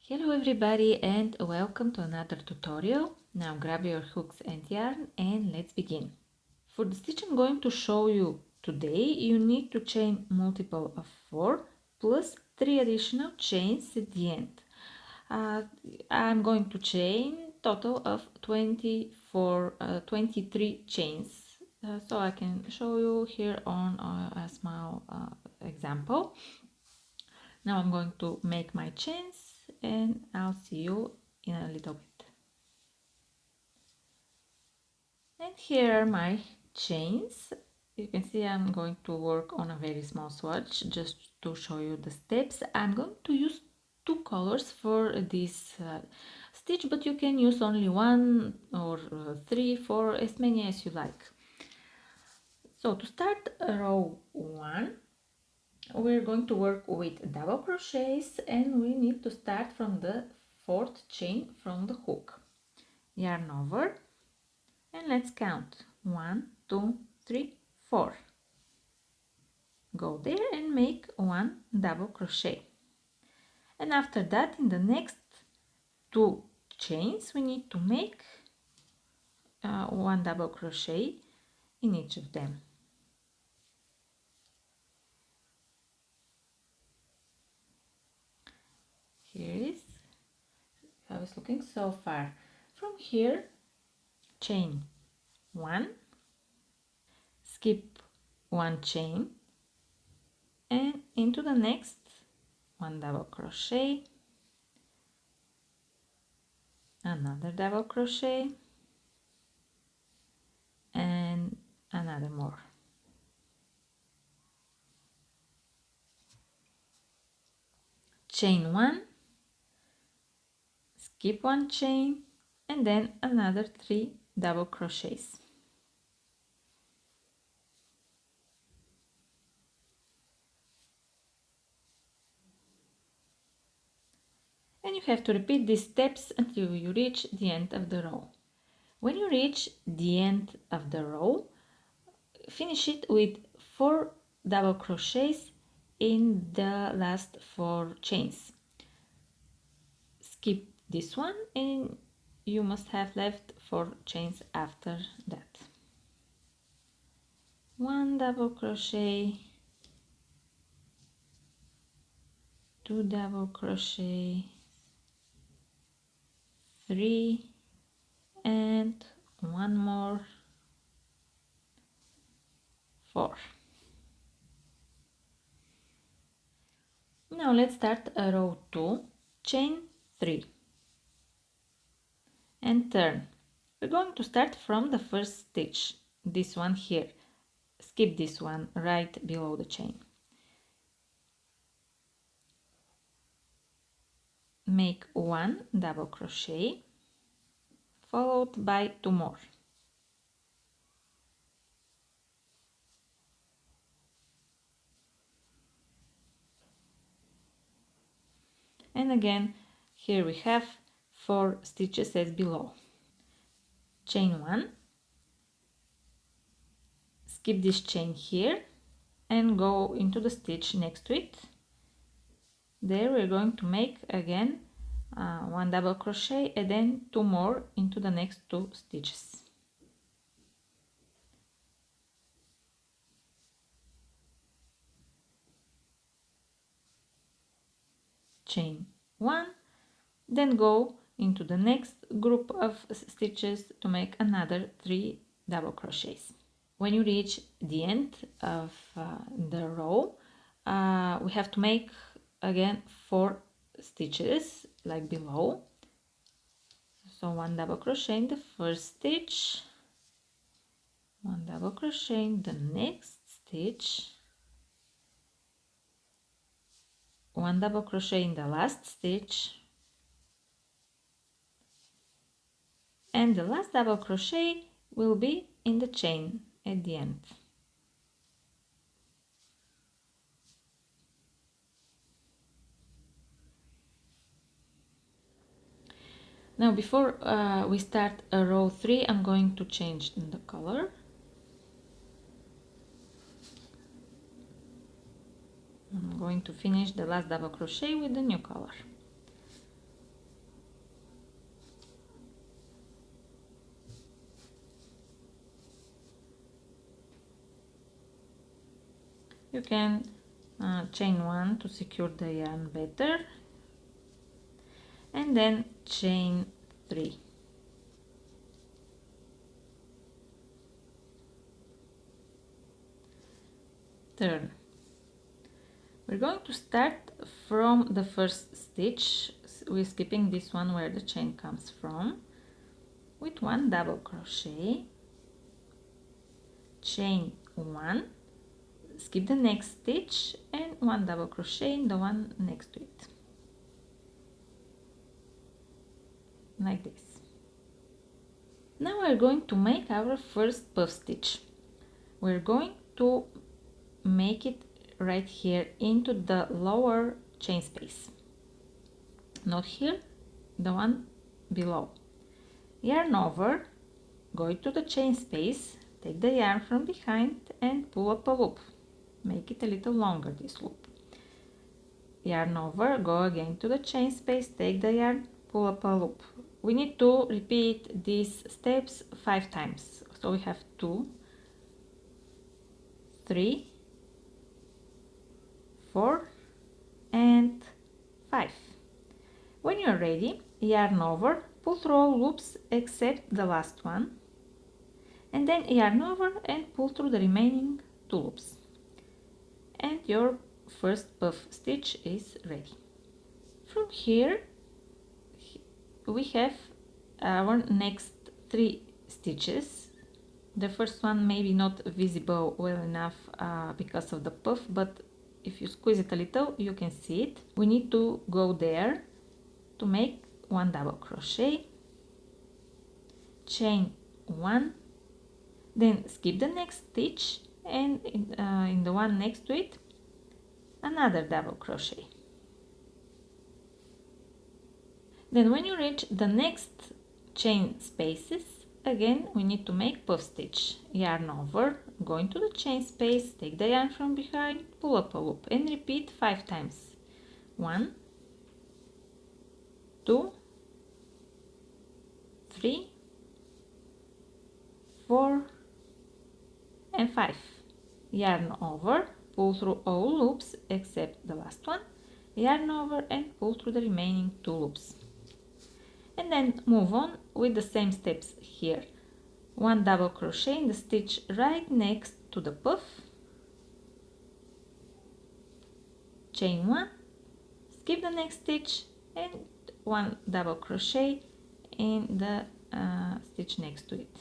Hello everybody and welcome to another tutorial. Now grab your hooks and yarn and let's begin. For the stitch I'm going to show you today, you need to chain multiple of 4 plus 3 additional chains at the end. I'm going to chain total of 23 chains. So I can show you here on a small example. Now I'm going to make my chains and I'll see you in a little bit. And here are my chains. You can see I'm going to work on a very small swatch just to show you the steps. I'm going to use 2 colors for this stitch, but you can use only 1 or 3, 4, as many as you like. So to start row 1, we're going to work with double crochets and we need to start from the 4th chain from the hook. Yarn over and let's count 1, 2, 3, 4. Go there and make 1 double crochet. And after that, in the next 2 chains, we need to make 1 double crochet in each of them. Here is how it's looking so far. From here, chain 1, skip 1 chain, and into the next 1 double crochet, another double crochet, and another more. Chain 1, skip 1 chain, and then another 3 double crochets. And you have to repeat these steps until you reach the end of the row. When you reach the end of the row, finish it with 4 double crochets in the last 4 chains. Skip this one and you must have left 4 chains after that. 1 double crochet, 2 double crochet, 3, and 1 more, 4. Now let's start a row 2, chain 3 and turn. We're going to start from the first stitch, this one here. Skip this one right below the chain. Make 1 double crochet followed by 2 more. And again, here we have 4 stitches as below. Chain 1, skip this chain here and go into the stitch next to it. There we're going to make again 1 double crochet and then 2 more into the next 2 stitches. Chain 1, then go into the next group of stitches to make another 3 double crochets. When you reach the end of the row, we have to make again 4 stitches like below. So 1 double crochet in the first stitch, 1 double crochet in the next stitch, 1 double crochet in the last stitch, and the last double crochet will be in the chain at the end. Now before we start a row 3, I'm going to change the color. I'm going to finish the last double crochet with the new color. You can chain 1 to secure the yarn better, and then chain 3. Turn. We're going to start from the first stitch. We're skipping this one where the chain comes from, with 1 double crochet, chain 1, skip the next stitch, and 1 double crochet in the one next to it, like this. Now we're going to make our first puff stitch. We're going to make it right here into the lower chain space, not here, the one below. Yarn over, go to the chain space, take the yarn from behind and pull up a loop. Make it a little longer, this loop. Yarn over, go again to the chain space, take the yarn, pull up a loop. We need to repeat these steps 5 times. So we have 2, 3, 4 and 5. When you're ready, yarn over, pull through all loops except the last one, and then yarn over and pull through the remaining 2 loops. And your first puff stitch is ready. From here we have our next 3 stitches. The first one maybe not visible well enough because of the puff, but if you squeeze it a little you can see it. We need to go there to make 1 double crochet, chain 1, then skip the next stitch, and in the one next to it another double crochet. Then when you reach the next chain spaces, again we need to make puff stitch. Yarn over, go into the chain space, take the yarn from behind, pull up a loop, and repeat 5 times. 1, 2, 3, 4 and 5. Yarn over, pull through all loops except the last one, yarn over and pull through the remaining 2 loops. And then move on with the same steps here. 1 double crochet in the stitch right next to the puff, chain 1, skip the next stitch, and 1 double crochet in the stitch next to it.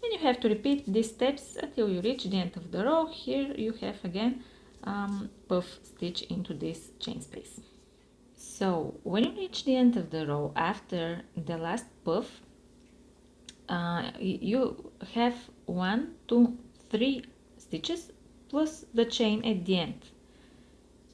And you have to repeat these steps until you reach the end of the row. Here you have again puff stitch into this chain space. So when you reach the end of the row after the last puff, you have 1, 2, 3 stitches plus the chain at the end.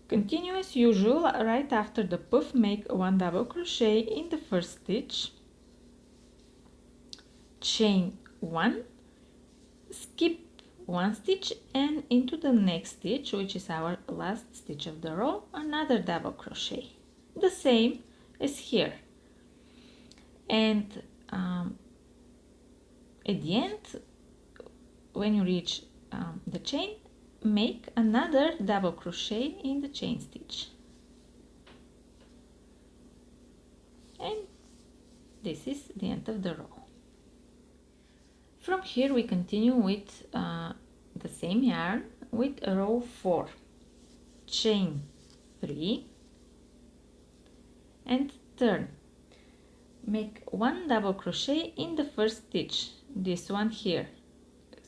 Continue as usual. Right after the puff, make 1 double crochet in the first stitch, chain 1, skip 1 stitch, and into the next stitch, which is our last stitch of the row, another double crochet, the same as here. And at the end, when you reach the chain, make another double crochet in the chain stitch. And this is the end of the row. From here we continue with the same yarn with row 4, chain 3 and turn. Make 1 double crochet in the first stitch, this one here.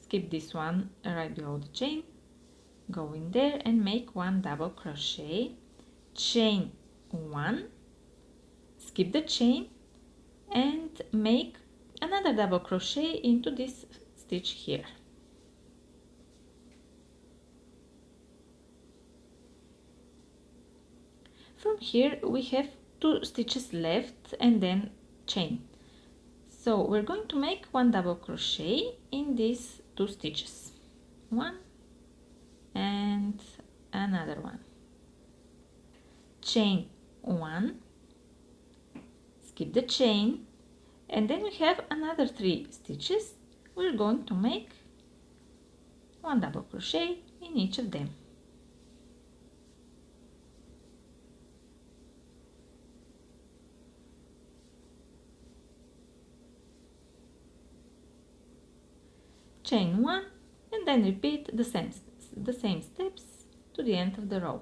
Skip this one right below the chain, go in there and make 1 double crochet, chain 1, skip the chain and make another double crochet into this stitch here. From here we have 2 stitches left and then chain. So we're going to make 1 double crochet in these 2 stitches, 1 and another one, chain 1, skip the chain, and then we have another 3 stitches. We're going to make 1 double crochet in each of them. Chain 1 and then repeat the same steps to the end of the row.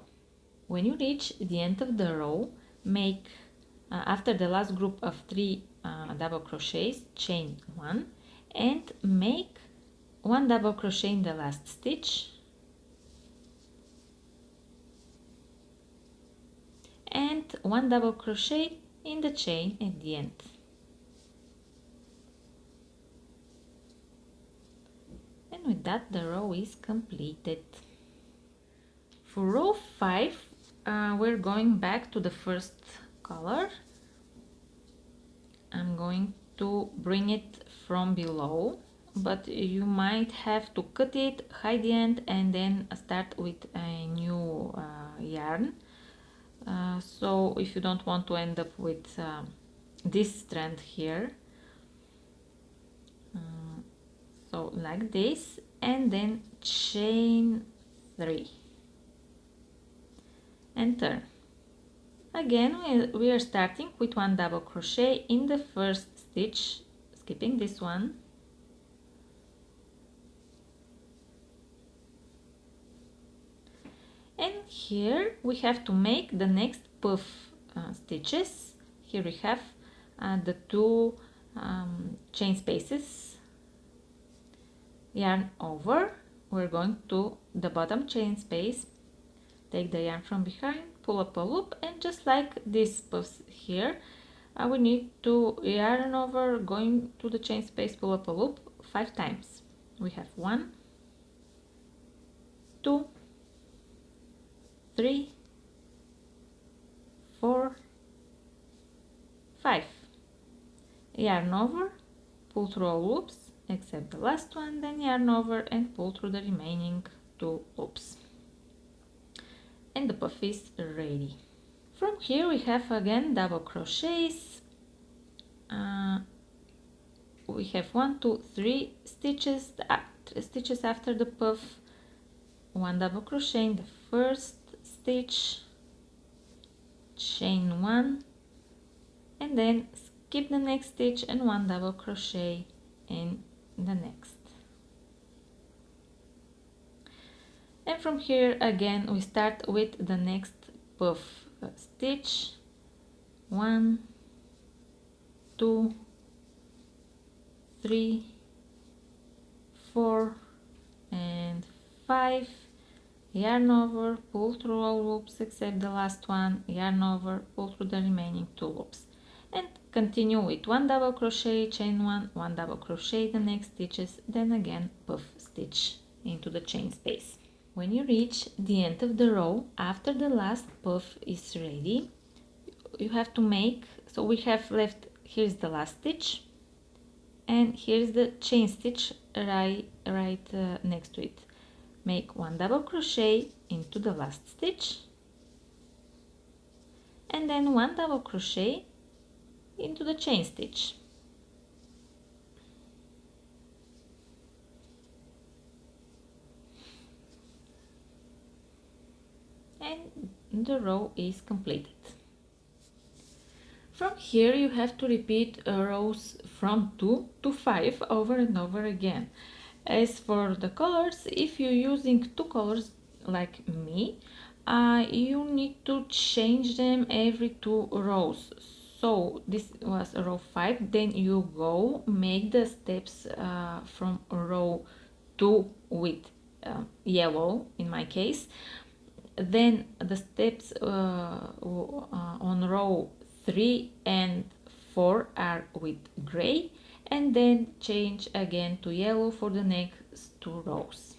When you reach the end of the row, make after the last group of 3 double crochets, chain 1 and make 1 double crochet in the last stitch and 1 double crochet in the chain at the end. And with that, the row is completed. For row 5, we're going back to the first color. I'm going to bring it from below, but you might have to cut it, hide the end, and then start with a new yarn. So if you don't want to end up with this strand here, so like this, and then chain 3 and turn. Again, we are starting with 1 double crochet in the first stitch, skipping this one, and here we have to make the next puff stitches. Here we have the 2 chain spaces, yarn over, we're going to the bottom chain space, take the yarn from behind, pull up a loop, and just like this puffs here, we need to yarn over, going to the chain space, pull up a loop 5 times. We have 1, 2, 3, 4, 5. Yarn over, pull through all loops except the last one, then yarn over and pull through the remaining 2 loops. And the puff is ready. From here we have again double crochets. We have 1, 2, 3 stitches, 3 stitches after the puff, 1 double crochet in the first stitch, chain 1, and then skip the next stitch and 1 double crochet in the next. And from here again we start with the next puff stitch, 1, 2, 3, 4 and 5, yarn over, pull through all loops except the last one, yarn over, pull through the remaining 2 loops, and continue with 1 double crochet, chain 1, 1 double crochet the next stitches, then again puff stitch into the chain space. When you reach the end of the row, after the last puff is ready, you have to make, so we have left, here's the last stitch and here's the chain stitch right next to it. Make 1 double crochet into the last stitch and then 1 double crochet into the chain stitch. And the row is completed. From here you have to repeat rows from 2 to 5 over and over again. As for the colors, if you're using 2 colors like me, you need to change them every 2 rows. So this was row 5, then you go make the steps from row 2 with yellow in my case, then the steps on row 3 and 4 are with gray, and then change again to yellow for the next 2 rows.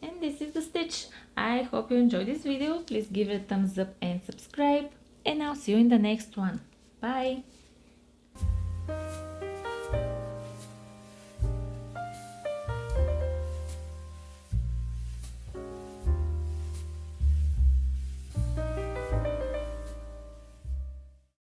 And this is the stitch. I hope you enjoyed this video. Please give it a thumbs up and subscribe, and I'll see you in the next one. Bye!